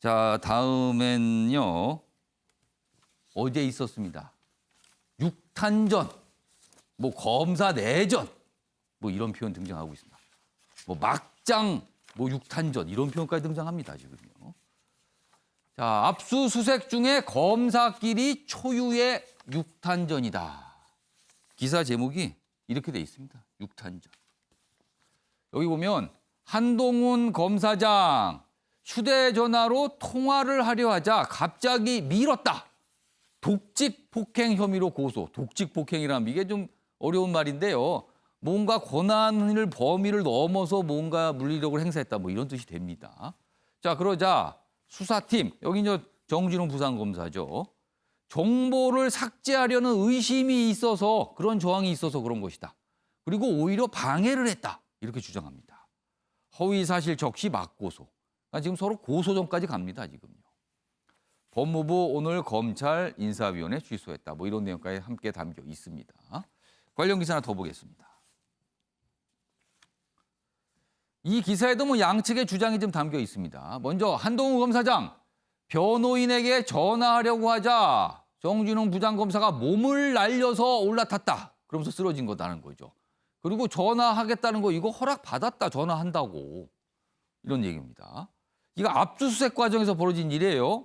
자, 다음엔요. 어제 있었습니다. 육탄전, 뭐 검사 내전, 뭐 이런 표현 등장하고 있습니다. 뭐 막장, 뭐 육탄전 이런 표현까지 등장합니다, 지금요. 자, 압수수색 중에 검사끼리 초유의 육탄전이다. 기사 제목이 이렇게 돼 있습니다. 육탄전. 여기 보면 한동훈 검사장 휴대전화로 통화를 하려 하자 갑자기 밀었다. 독직 폭행 혐의로 고소. 독직 폭행이라면 이게 좀 어려운 말인데요. 뭔가 권한을 범위를 넘어서 뭔가 물리력을 행사했다. 뭐 이런 뜻이 됩니다. 자, 그러자 수사팀, 여기 이제 정진웅 부장검사죠. 정보를 삭제하려는 의심이 있어서 그런 조항이 있어서 그런 것이다. 그리고 오히려 방해를 했다. 이렇게 주장합니다. 허위사실 적시 맞고소. 그러니까 지금 서로 고소전까지 갑니다. 지금요. 법무부 오늘 검찰 인사위원회 취소했다. 뭐 이런 내용까지 함께 담겨 있습니다. 관련 기사 하나 더 보겠습니다. 이 기사에도 뭐 양측의 주장이 좀 담겨 있습니다. 먼저 한동훈 검사장 변호인에게 전화하려고 하자 정진웅 부장검사가 몸을 날려서 올라탔다. 그러면서 쓰러진 거다는 거죠. 그리고 전화하겠다는 거 이거 허락받았다. 전화한다고. 이런 얘기입니다. 이거 압수수색 과정에서 벌어진 일이에요.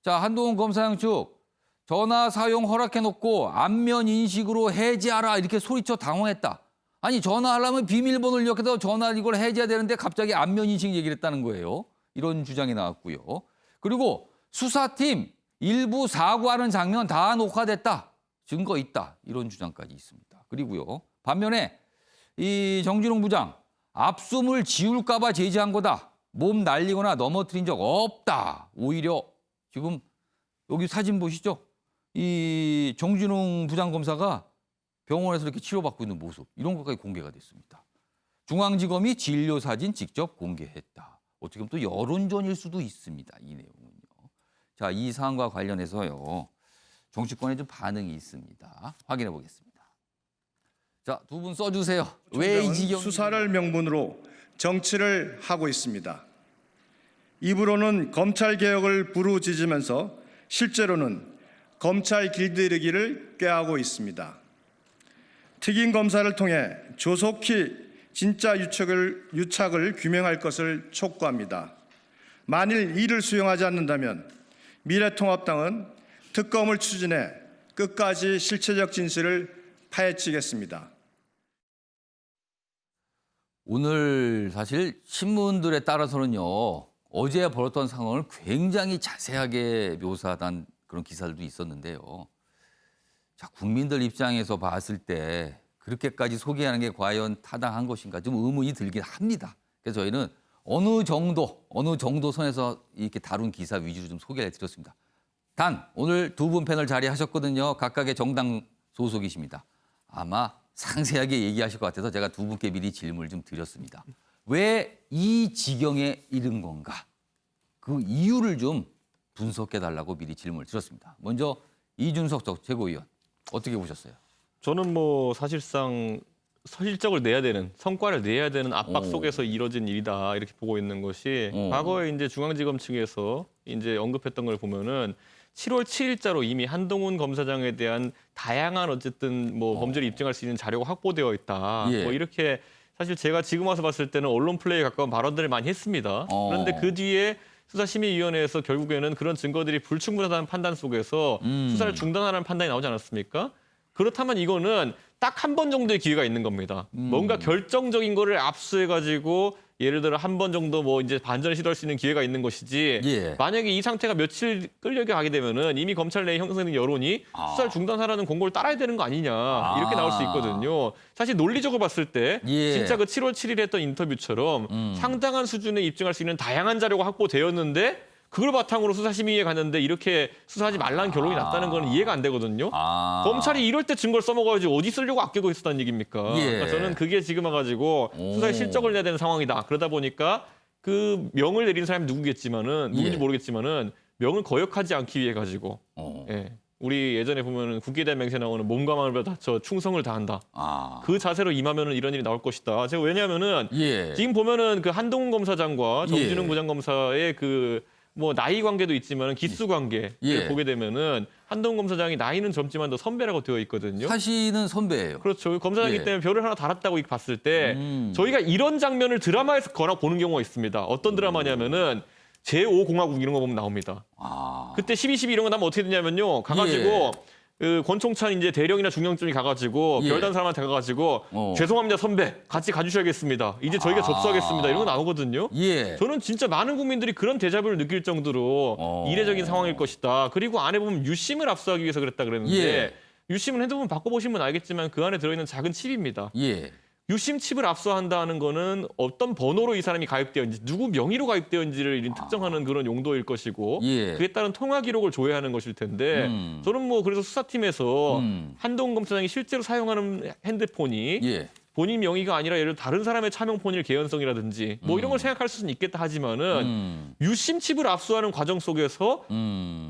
자, 한동훈 검사장 측 전화 사용 허락해놓고 안면 인식으로 해지하라 이렇게 소리쳐 당황했다. 아니 전화하려면 비밀번호를 입력해서 전화 이걸 해제해야 되는데 갑자기 안면 인식 얘기를 했다는 거예요. 이런 주장이 나왔고요. 그리고 수사팀 일부 사과하는 장면 다 녹화됐다. 증거 있다. 이런 주장까지 있습니다. 그리고요. 반면에 이 정진웅 부장 압수물 지울까 봐 제지한 거다. 몸 날리거나 넘어뜨린 적 없다. 오히려 지금 여기 사진 보시죠. 이 정진웅 부장검사가 병원에서 이렇게 치료받고 있는 모습 이런 것까지 공개가 됐습니다. 중앙지검이 진료 사진 직접 공개했다. 어떻게 보면 또 여론전일 수도 있습니다. 이 내용은요. 자, 이 사안과 관련해서요. 정치권에 좀 반응이 있습니다. 확인해 보겠습니다. 자, 두 분 써주세요. 왜 이 지경 수사를 명분으로 정치를 하고 있습니다. 입으로는 검찰 개혁을 부르짖으면서 실제로는 검찰 길들이기를 꾀하고 있습니다. 특임 검사를 통해 조속히 진짜 유착을 규명할 것을 촉구합니다. 만일 이를 수용하지 않는다면 미래통합당은 특검을 추진해 끝까지 실체적 진실을 파헤치겠습니다. 오늘 사실 신문들에 따라서는요. 어제 벌었던 상황을 굉장히 자세하게 묘사한 그런 기사들도 있었는데요. 자, 국민들 입장에서 봤을 때 그렇게까지 소개하는 게 과연 타당한 것인가 좀 의문이 들긴 합니다. 그래서 저희는 어느 정도 선에서 이렇게 다룬 기사 위주로 좀 소개를 해드렸습니다. 단 오늘 두 분 패널 자리하셨거든요. 각각의 정당 소속이십니다. 아마 상세하게 얘기하실 것 같아서 제가 두 분께 미리 질문을 좀 드렸습니다. 왜 이 지경에 이른 건가? 그 이유를 좀 분석해달라고 미리 질문을 드렸습니다. 먼저 이준석 최고위원 어떻게 보셨어요? 저는 뭐 사실상 실적을 내야 되는 성과를 내야 되는 압박 속에서 이뤄진 일이다 이렇게 보고 있는 것이 과거에 이제 중앙지검 측에서 이제 언급했던 걸 보면은 7월 7일자로 이미 한동훈 검사장에 대한 다양한 어쨌든 뭐 범죄를 입증할 수 있는 자료가 확보되어 있다. 예. 뭐 이렇게 사실 제가 지금 와서 봤을 때는 언론 플레이에 가까운 발언들을 많이 했습니다. 그런데 그 뒤에 수사심의위원회에서 결국에는 그런 증거들이 불충분하다는 판단 속에서 수사를 중단하라는 판단이 나오지 않았습니까? 그렇다면 이거는 딱 한 번 정도의 기회가 있는 겁니다. 뭔가 결정적인 거를 압수해가지고 예를 들어 한 번 정도 뭐 이제 반전을 시도할 수 있는 기회가 있는 것이지. 예. 만약에 이 상태가 며칠 끌려가게 되면은 이미 검찰 내에 형성된 여론이 수사를 중단하라는 공고를 따라야 되는 거 아니냐 이렇게 나올 수 있거든요. 사실 논리적으로 봤을 때 예. 진짜 그 7월 7일에 했던 인터뷰처럼 상당한 수준의 입증할 수 있는 다양한 자료가 확보되었는데 그걸 바탕으로 수사심의위에 갔는데 이렇게 수사하지 말라는 결론이 났다는 건 이해가 안 되거든요. 검찰이 이럴 때 증거를 써먹어야지 어디 쓰려고 아끼고 있었다는 얘기입니까? 예. 그러니까 저는 그게 지금 와가지고 수사에 실적을 내야 되는 상황이다. 그러다 보니까 그 명을 내린 사람이 누구겠지만은 누군지 예. 모르겠지만은 명을 거역하지 않기 위해 가지고 예. 우리 예전에 보면은 국기에 대한 맹세 나오는 몸과 마음을 다쳐 충성을 다한다. 그 자세로 임하면은 이런 일이 나올 것이다. 제가 왜냐하면은 예. 지금 보면은 그 한동훈 검사장과 정진웅 예. 부장검사의 그 뭐 나이 관계도 있지만 기수 관계를 예. 보게 되면은 한동훈 검사장이 나이는 젊지만 더 선배라고 되어 있거든요. 사실은 선배예요. 그렇죠. 검사장이기 예. 때문에 별을 하나 달았다고 봤을 때 저희가 이런 장면을 드라마에서 거나 보는 경우가 있습니다. 어떤 드라마냐면은 제5공화국 이런 거 보면 나옵니다. 아. 그때 12.12 이런 거 나면 어떻게 되냐면요. 가가지고 그 권총찬 이제 대령이나 중령쯤이 가가지고 예. 별단 사람한테 가가지고 죄송합니다 선배 같이 가주셔야겠습니다. 이제 저희가 접수하겠습니다. 이런 거 나오거든요. 예. 저는 진짜 많은 국민들이 그런 데자뷰를 느낄 정도로 이례적인 상황일 것이다. 그리고 안에 보면 유심을 압수하기 위해서 그랬다 그랬는데 예. 유심은 핸드폰 바꿔보시면 알겠지만 그 안에 들어있는 작은 칩입니다. 예. 유심 칩을 압수한다는 거는 어떤 번호로 이 사람이 가입되어 있는지 누구 명의로 가입되어 있는지를 특정하는 그런 용도일 것이고 예. 그에 따른 통화 기록을 조회하는 것일 텐데 저는 뭐 그래서 수사팀에서 한동훈 검사장이 실제로 사용하는 핸드폰이 예. 본인 명의가 아니라 예를 들어 다른 사람의 차명폰일 개연성이라든지 뭐 이런 걸 생각할 수는 있겠다 하지만은 유심 칩을 압수하는 과정 속에서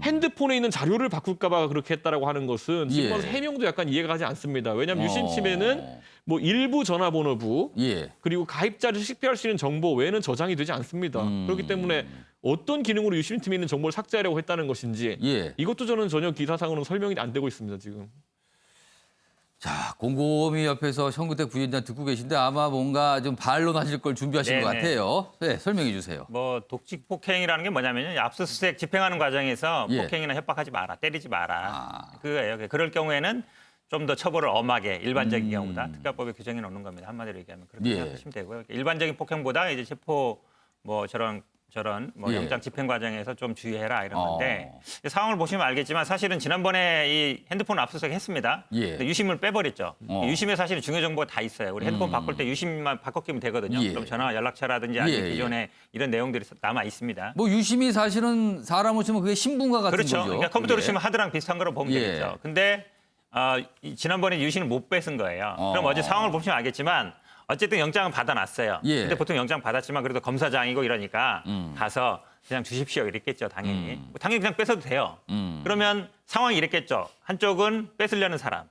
핸드폰에 있는 자료를 바꿀까 봐 그렇게 했다라고 하는 것은 지금 예. 와서 해명도 약간 이해가 가지 않습니다. 왜냐하면 유심 칩에는 뭐 일부 전화번호부 예. 그리고 가입자를 식별할 수 있는 정보 외에는 저장이 되지 않습니다. 그렇기 때문에 어떤 기능으로 유심팀에 있는 정보를 삭제하려고 했다는 것인지 예. 이것도 저는 전혀 기사상으로는 설명이 안 되고 있습니다. 지금. 자, 곰곰이 옆에서 현근택 부위원장 듣고 계신데 아마 뭔가 좀 반론하실 걸 준비하신 것 네네. 같아요. 네, 설명해 주세요. 뭐 독직 폭행이라는 게 뭐냐면요. 압수수색 집행하는 과정에서 예. 폭행이나 협박하지 마라, 때리지 마라. 아. 그거예요. 그럴 경우에는 좀 더 처벌을 엄하게 일반적인 경우보다 특가법에 규정해 놓는 겁니다. 한마디로 얘기하면 그렇게 예. 생각하시면 되고요. 일반적인 폭행보다 이제 체포 뭐 저런 뭐 예. 영장 집행 과정에서 좀 주의해라 이런 건데 어. 상황을 보시면 알겠지만 사실은 지난번에 이 핸드폰 압수수색 했습니다. 예. 근데 유심을 빼버렸죠. 어. 유심에 사실은 중요 정보가 다 있어요. 우리 핸드폰 바꿀 때 유심만 바꿔 끼면 되거든요. 예. 그럼 전화 연락처라든지 아니면 예, 예. 기존에 이런 내용들이 남아 있습니다. 뭐 유심히 사실은 사람을 치면 그게 신분과 같은 그렇죠. 거죠. 그러니까 컴퓨터로 그게. 치면 하드랑 비슷한 거로 보면 예. 되겠죠. 근데 지난번에 유심을 못 뺏은 거예요. 그럼 어. 어제 상황을 보시면 알겠지만 어쨌든 영장은 받아놨어요. 예. 근데 보통 영장 받았지만 그래도 검사장이고 이러니까 가서 그냥 주십시오 이랬겠죠, 당연히. 뭐 당연히 그냥 뺏어도 돼요. 그러면 상황이 이랬겠죠. 한쪽은 뺏으려는 사람,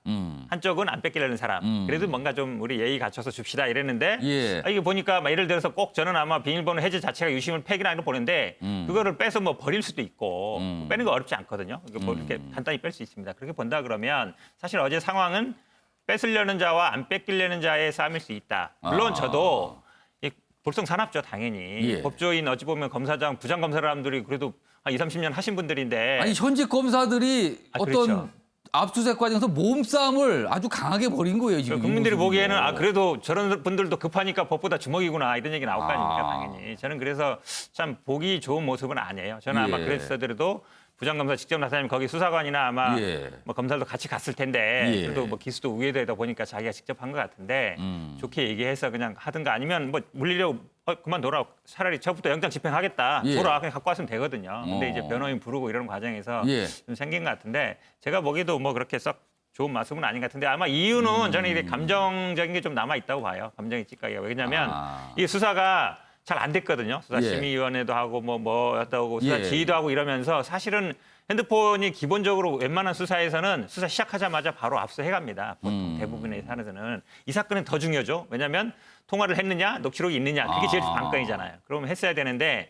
한쪽은 안 뺏기려는 사람. 그래도 뭔가 좀 우리 예의 갖춰서 줍시다 이랬는데 예. 이게 보니까 막 예를 들어서 꼭 저는 아마 비밀번호 해제 자체가 유심을 폐기나 이런 보는데 그거를 빼서 뭐 버릴 수도 있고 빼는 거 어렵지 않거든요. 뭐 이렇게 간단히 뺄 수 있습니다. 그렇게 본다 그러면 사실 어제 상황은 뺏으려는 자와 안 뺏기려는 자의 싸움일 수 있다. 물론 저도 볼성사납죠, 당연히. 예. 법조인 어찌 보면 검사장, 부장검사람들이 그래도 한 20, 30년 하신 분들인데 아니 현직 검사들이 어떤 그렇죠. 압수수색 과정에서 몸싸움을 아주 강하게 벌인 거예요 지금. 이 국민들이 모습은요. 보기에는 그래도 저런 분들도 급하니까 법보다 주먹이구나 이런 얘기 나올 거 아닙니까, 아. 당연히. 저는 그래서 참 보기 좋은 모습은 아니에요. 저는 아마 예. 그랬어더라도 부장검사 직접 나타나면 거기 수사관이나 아마 예. 뭐 검사도 같이 갔을 텐데 예. 그래도 뭐 기수도 우회되다 보니까 자기가 직접 한 것 같은데 좋게 얘기해서 그냥 하든가 아니면 뭐 물리려 그만둬라. 차라리 저부터 영장 집행하겠다. 예. 돌아 그냥 갖고 왔으면 되거든요. 근데 이제 어. 변호인 부르고 이런 과정에서 예. 좀 생긴 것 같은데 제가 보기에도 뭐 그렇게 썩 좋은 모습은 아닌 것 같은데 아마 이유는 저는 이게 감정적인 게 좀 남아 있다고 봐요. 감정이 찌꺼기가. 왜냐하면 이 수사가 잘 안 됐거든요. 수사심의위원회도 하고 뭐였다고 수사 예. 지휘도 하고 이러면서 사실은 핸드폰이 기본적으로 웬만한 수사에서는 수사 시작하자마자 바로 압수해갑니다. 보통 대부분의 사안에서는. 이 사건은 더 중요하죠. 왜냐하면 통화를 했느냐, 녹취록이 있느냐. 그게 제일 관건이잖아요. 그러면 했어야 되는데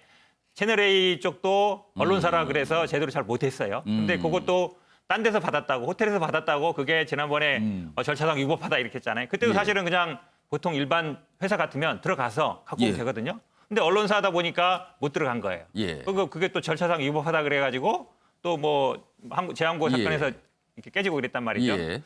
채널A 쪽도 언론사라 그래서 제대로 잘 못했어요. 근데 그것도 딴 데서 받았다고, 호텔에서 받았다고 그게 지난번에 절차상 위법하다 이렇게 했잖아요. 그때도 예. 사실은 그냥 보통 일반 회사 같으면 들어가서 갖고 오면 예. 되거든요. 근데 언론사다 보니까 못 들어간 거예요. 예. 그게 또 절차상 위법하다 그래가지고 또 뭐 제한고 예. 사건에서 이렇게 깨지고 그랬단 말이죠. 예.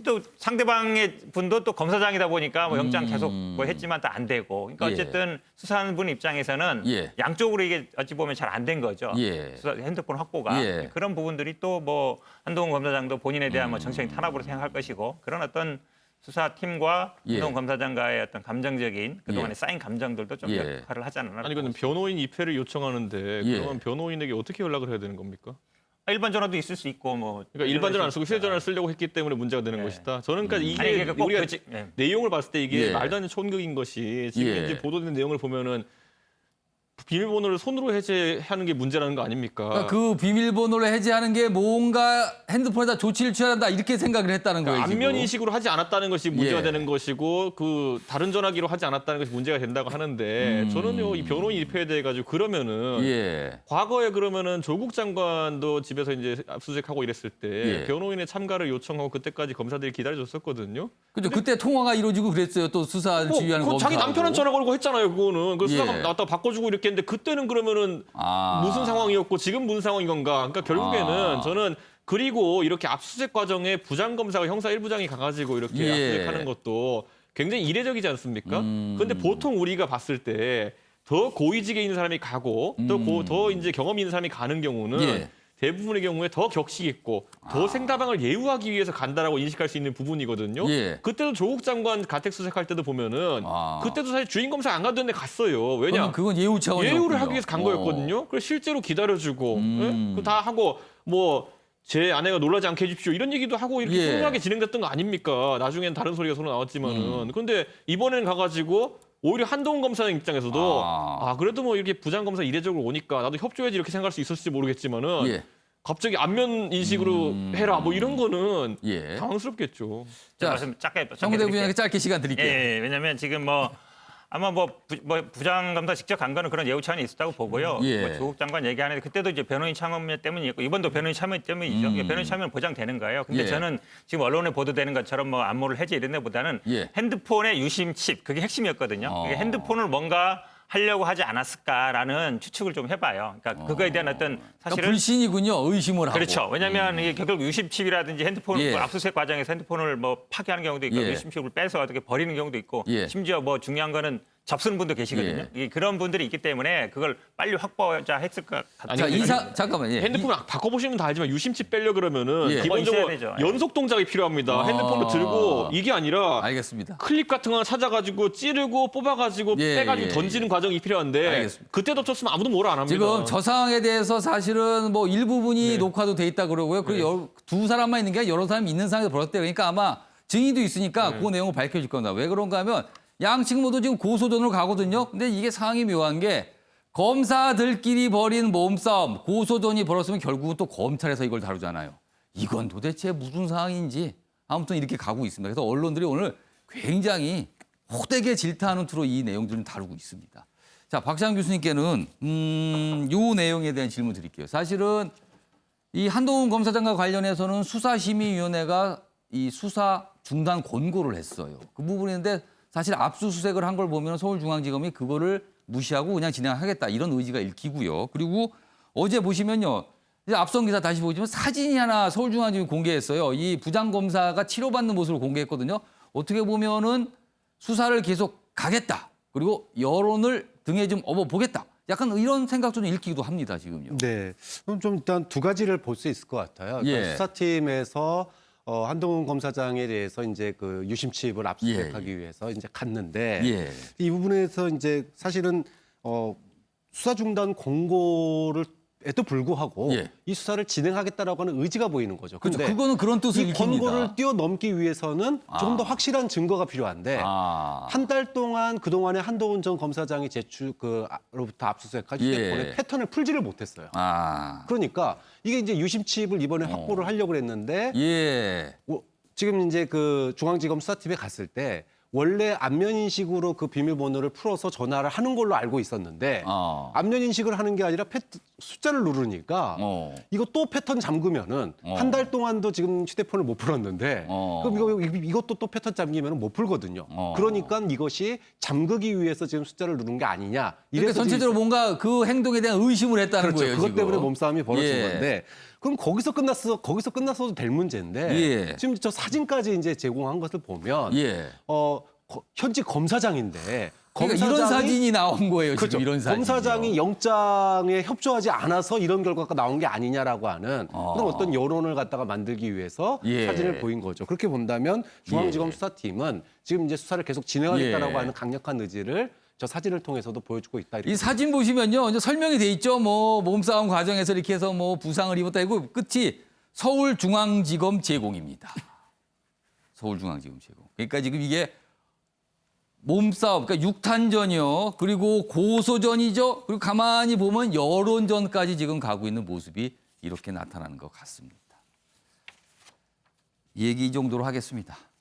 또 상대방의 분도 또 검사장이다 보니까 뭐 영장 계속 뭐 했지만 또 안 되고. 그러니까 예. 어쨌든 수사하는 분 입장에서는 예. 양쪽으로 이게 어찌 보면 잘 안 된 거죠. 예. 수사 핸드폰 확보가. 예. 그런 부분들이 또 뭐 한동훈 검사장도 본인에 대한 뭐 정치적인 탄압으로 생각할 것이고 그런 어떤 수사팀과 예. 한동훈 검사장과의 어떤 감정적인 그동안에 예. 쌓인 감정들도 좀 예. 역할을 하지 않았나. 아니 그럼 변호인 입회를 요청하는데 예. 그러면 변호인에게 어떻게 연락을 해야 되는 겁니까? 일반 전화도 있을 수 있고 뭐. 그러니까 일반 전화 안 쓰고 있을 수 휴대전화를 쓰려고 했기 때문에 문제가 되는 예. 것이다. 저는 그러니까 이게 아니, 그러니까 꼭 우리가 내용을 봤을 때 이게 예. 말도 안 되는 촌극인 것이 지금 예. 이제 보도된 내용을 보면은 비밀번호를 손으로 해제하는 게 문제라는 거 아닙니까? 그러니까 그 비밀번호를 해제하는 게 뭔가 핸드폰에다 조치를 취해야 한다 이렇게 생각을 했다는 거예요. 그러니까 지금. 안면 인식으로 하지 않았다는 것이 문제가 예. 되는 것이고 그 다른 전화기로 하지 않았다는 것이 문제가 된다고 하는데 저는요 이 변호인 입회에 대해 가지고 그러면은 예. 과거에 그러면은 조국 장관도 집에서 이제 압수수색하고 이랬을 때 예. 변호인의 참가를 요청하고 그때까지 검사들이 기다려줬었거든요. 그죠. 그때 통화가 이루어지고 그랬어요. 또 수사를 지휘하는 그 자기 검사하고. 남편한테 전화 걸고 했잖아요. 그거는 그 수사가 예. 나왔다가 바꿔주고 이렇게 했는데 그때는 그러면은 무슨 상황이었고 지금 무슨 상황인 건가? 그러니까 결국에는 저는 그리고 이렇게 압수수색 과정에 부장검사가 형사 1부장이 가가지고 이렇게 예. 압수수색하는 것도 굉장히 이례적이지 않습니까? 그런데 보통 우리가 봤을 때 더 고위직에 있는 사람이 가고 더 이제 경험이 있는 사람이 가는 경우는 예. 대부분의 경우에 더 격식 있고 더 생다방을 예우하기 위해서 간다라고 인식할 수 있는 부분이거든요. 예. 그때도 조국 장관 가택 수색할 때도 보면은 아. 그때도 사실 주인 검사 안 가던 데 갔어요. 왜냐? 그건 예우 차원이었군요. 예우를 하기 위해서 간 거였거든요. 그래서 실제로 기다려주고 예? 다 하고 뭐 제 아내가 놀라지 않게 해주십시오 이런 얘기도 하고 이렇게 예. 훈훈하게 진행됐던 거 아닙니까? 나중엔 다른 소리가 서로 나왔지만은 그런데 이번에는 가가지고 오히려 한동훈 검사의 입장에서도 그래도 뭐 이렇게 부장 검사 이례적으로 오니까 나도 협조해야지 이렇게 생각할 수 있었을지 모르겠지만은 예. 갑자기 안면 인식으로 해라 뭐 이런 거는 예. 당황스럽겠죠. 자, 말씀 짧게 정대 드릴게요. 부장에게 짧게 시간 드릴게요. 예, 왜냐하면 지금 아마 부장검사 직접 간 거는 그런 예우 차원이 있었다고 보고요. 예. 뭐 조국 장관 얘기하는데 그때도 이제 변호인 참여 때문이었고 이번도 변호인 참여 때문이죠. 이게 변호인 참여는 보장되는 거예요. 근데 예. 저는 지금 언론에 보도되는 것처럼 뭐 안모를 해제 이런 데보다는 예. 핸드폰의 유심 칩 그게 핵심이었거든요. 그게 핸드폰을 뭔가 하려고 하지 않았을까라는 추측을 좀 해봐요. 그러니까 그거에 대한 어떤 그러니까 사실은 불신이군요. 의심을 하고. 그렇죠. 왜냐하면 이게 결국 유심칩이라든지 핸드폰 예. 압수수색 과정에서 핸드폰을 뭐 파괴하는 경우도 있고 예. 유심칩을 빼서 어떻게 버리는 경우도 있고 예. 심지어 뭐 중요한 거는 접수는 분도 계시거든요. 예. 그런 분들이 있기 때문에 그걸 빨리 확보하자 했을 것 같아요. 자, 아니, 잠깐만. 예. 핸드폰 바꿔보시면 다 알지만 유심칩 빼려 그러면은 예. 기본적으로 있어야 되죠. 예. 연속 동작이 필요합니다. 핸드폰을 들고 이게 아니라 알겠습니다. 클립 같은 거 하나 찾아가지고 찌르고 뽑아가지고 예, 빼가지고 예, 던지는 과정이 필요한데 알겠습니다. 그때 덮쳤으면 아무도 뭐라 안 합니다. 지금 저 상황에 대해서 사실은 뭐 일부분이 녹화도 돼 있다 그러고요. 그리고 두 사람만 있는 게 아니라 여러 사람이 있는 상황에서 벌었대요. 그러니까 아마 증인도 있으니까 그 내용을 밝혀질 겁니다. 왜 그런가 하면 양측 모두 지금 고소전으로 가거든요. 근데 이게 상황이 묘한 게 검사들끼리 벌인 몸싸움, 고소전이 벌었으면 결국은 또 검찰에서 이걸 다루잖아요. 이건 도대체 무슨 상황인지 아무튼 이렇게 가고 있습니다. 그래서 언론들이 오늘 굉장히 호되게 질타하는 투로 이 내용들을 다루고 있습니다. 자, 박시환 교수님께는 이 내용에 대한 질문 드릴게요. 사실은 이 한동훈 검사장과 관련해서는 수사심의위원회가 이 수사 중단 권고를 했어요. 그 부분인데 사실 압수수색을 한 걸 보면 서울중앙지검이 그거를 무시하고 그냥 진행하겠다 이런 의지가 읽히고요. 그리고 어제 보시면요. 이제 앞선 기사 다시 보시면 사진이 하나 서울중앙지검이 공개했어요. 이 부장검사가 치료받는 모습을 공개했거든요. 어떻게 보면은 수사를 계속 가겠다. 그리고 여론을 등에 좀 업어보겠다. 약간 이런 생각도 좀 읽히기도 합니다, 지금요. 네, 그럼 좀 일단 두 가지를 볼 수 있을 것 같아요. 일단 예. 수사팀에서 한동훈 검사장에 대해서 이제 그 유심칩을 압수수색하기 위해서 이제 갔는데 예. 이 부분에서 이제 사실은 수사 중단 공고를 에도 불구하고 예. 이 수사를 진행하겠다라고 하는 의지가 보이는 거죠. 그렇죠. 근데 그거는 그런 뜻을 이 읽힙니다. 권고를 뛰어넘기 위해서는 조금 더 확실한 증거가 필요한데 한 달 동안 그동안에 한동훈 전 검사장이 로부터 압수수색한 휴대폰의 예. 패턴을 풀지를 못했어요. 그러니까 이게 이제 유심칩을 이번에 확보를 하려고 했는데 예. 지금 이제 그 중앙지검 수사팀에 갔을 때 원래 안면 인식으로 그 비밀번호를 풀어서 전화를 하는 걸로 알고 있었는데 안면 인식을 하는 게 아니라 숫자를 누르니까 이거 또 패턴 잠그면은 한 달 동안도 지금 휴대폰을 못 풀었는데 그럼 이것도 또 패턴 잠기면 못 풀거든요. 그러니까 이것이 잠그기 위해서 지금 숫자를 누른 게 아니냐. 그러니까 전체적으로 뭔가 그 행동에 대한 의심을 했다는 그렇죠. 거예요. 그것 지금. 때문에 몸싸움이 벌어진 예. 건데 그럼 거기서 끝났어도 될 문제인데 예. 지금 저 사진까지 이제 제공한 것을 보면 예. 현직 검사장인데 그러니까 이런 사진이 나온 거예요. 그렇죠. 지금 이런 사진. 검사장이 영장에 협조하지 않아서 이런 결과가 나온 게 아니냐라고 하는 그런 어떤 여론을 갖다가 만들기 위해서 예. 사진을 보인 거죠. 그렇게 본다면 중앙지검 예. 수사팀은 지금 이제 수사를 계속 진행하겠다라고 예. 하는 강력한 의지를 저 사진을 통해서도 보여주고 있다. 이렇게 이 사진 보시면요. 이제 설명이 돼 있죠. 뭐 몸싸움 과정에서 이렇게 해서 뭐 부상을 입었다. 이거 끝이 서울중앙지검 제공입니다. 서울중앙지검 제공. 그러니까 지금 이게 몸싸움, 그러니까 육탄전이요. 그리고 고소전이죠. 그리고 가만히 보면 여론전까지 지금 가고 있는 모습이 이렇게 나타나는 것 같습니다. 이 얘기 이 정도로 하겠습니다.